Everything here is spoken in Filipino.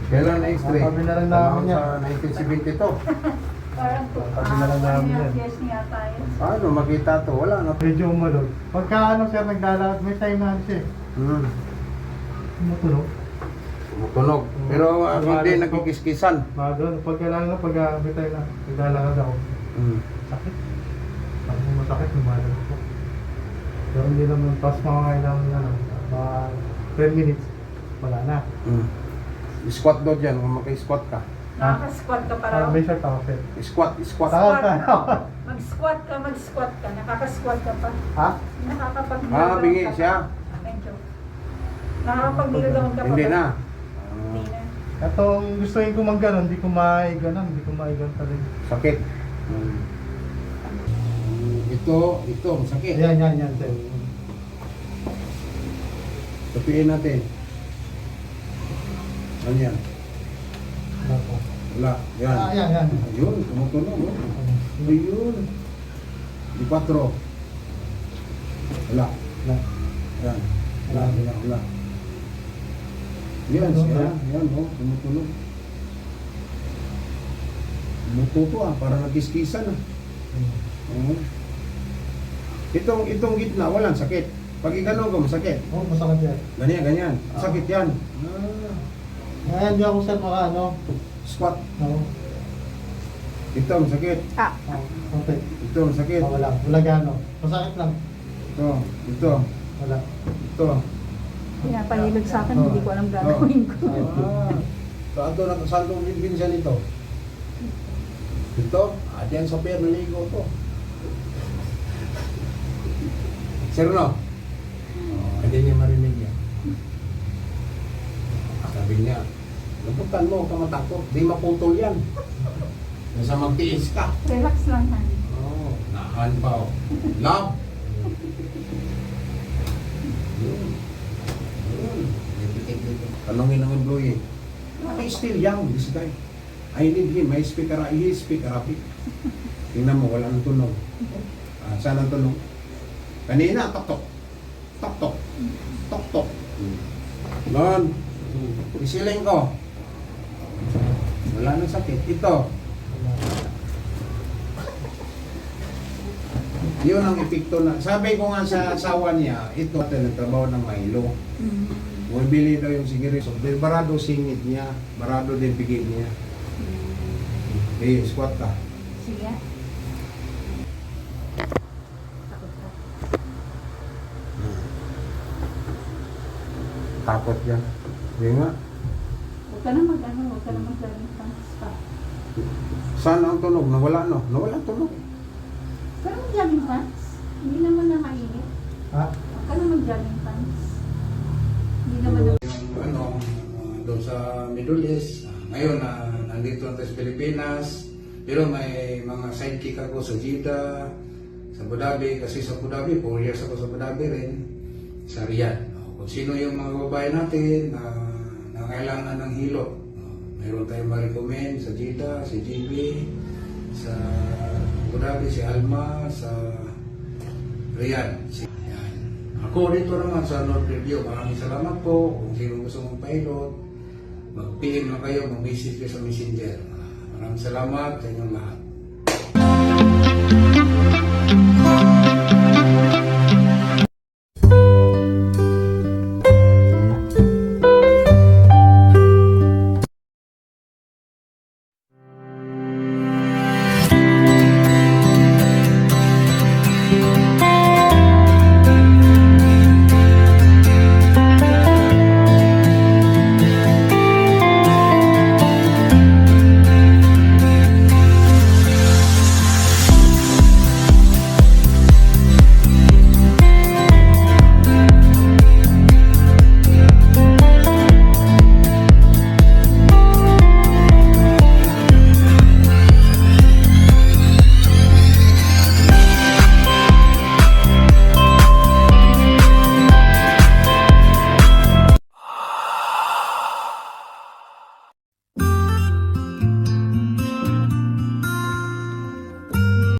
Kailan na X-ray? Sabi na lang namin yan. Sa 1972. Parang Sabi na lang namin yan. yes niya tayo. Paano makita to? Wala na. Medyo umalog. Pagka ano sir, naglalakad, may time na siya eh. Matulog. Tumutunog. Pero hindi nagkikiskisan. Bago, pag kailangan na, pag may time na, naglalakad ako. Sakit. Pag masakit, lumalabas ko. Pero hindi naman, tapos mga kailangan na, mga 10 minutes, wala na. Squat daw dyan kung maki-squat ka. Nakaka-squat ka pa raw. May shirt ako sir. Squat. Takot ka. Mag-squat ka. Nakaka-squat ka pa. Ha? Nakakapag-nilagawang Bingi ka pa. siya. Medyo. Nakakapag-nilagawang ka pa. Hindi ba? na. Hindi na. Katong gustuin ko mag-ganon, hindi ko maiganon, hindi ko maiganon talaga. Sakit. Ito, sakit. Yan, sir. Tapiin natin. Ano yan? Wala po. Wala. Yan. Yan. Ayun, tumutunog. Oh. Ayun. Di 4. Wala. Wala. Yan. Wala. Yan siya. Yan, oh. Tumutunog. Tumututo parang nagkiskisan Itong gitna, walang sakit. Pag iganon ko, masakit. Oh, masakit yan. Ganyan. Sakit yan. Ngayon, di ako sir maka ano. Squat. No. Ito, masakit. Okay. Ito, masakit. Wala gano. Masakit lang. Ito. Wala. Ito. Pinapahilog sa akin, hindi ko alam gagawin ko. Saan itong binsan ito? Ito? Diyan sa pier, naligo to. Sir, no? Hindi niya marinig yan. Sabi niya, labutan mo, huwag ka matakot. Di maputol yan. Nasa magtiis ka. Relax lang, han. Nahan pa o. Love! Tanongin ng employee. He's still young, this guy. I need him. He speak Arabic. Tingnan mo, wala nang tunog. Saan ang tunog? Kanina, tok-tok. Tok-tok. Tok-tok. Noon. Isiling ko. Wala nang sakit. Ito. Yun ang epekto na. Sabi ko nga sa asawa niya, ito nagtrabaho ng Milo. Bumibili daw yung sigarilyo. Barado singit niya. Barado din bigay niya. Squat ka. Sige. Takot yan. Hindi nga. Huwag ka na mag-jogging pants pa. Saan ang tunog? Nawala no? Nawala tunog. Huwag ka na mag-jogging pants. Hindi naman na mainit. Ha? Huwag ka na mag-jogging pants. Hindi naman na... Doon sa Middle East. Ngayon, nandito na sa Pilipinas. Pero may mga sidekick ako sa Jeddah, sa Abu Dhabi. Kasi sa Abu Dhabi, 4 years ako sa Abu Dhabi rin. Sa Riyadh. Kung sino yung mga babae natin na kailangan ng hilot. Mayroon tayong ma-recommend sa Jeddah, si JB, sa Abu Dhabi, si Alma, sa Riyadh. Yan. Ako dito naman sa North Review. Maraming salamat po. Kung sino gusto mong pilot, mag-PM lang kayo, mag-message kayo sa Messenger. Maraming salamat sa inyong lahat.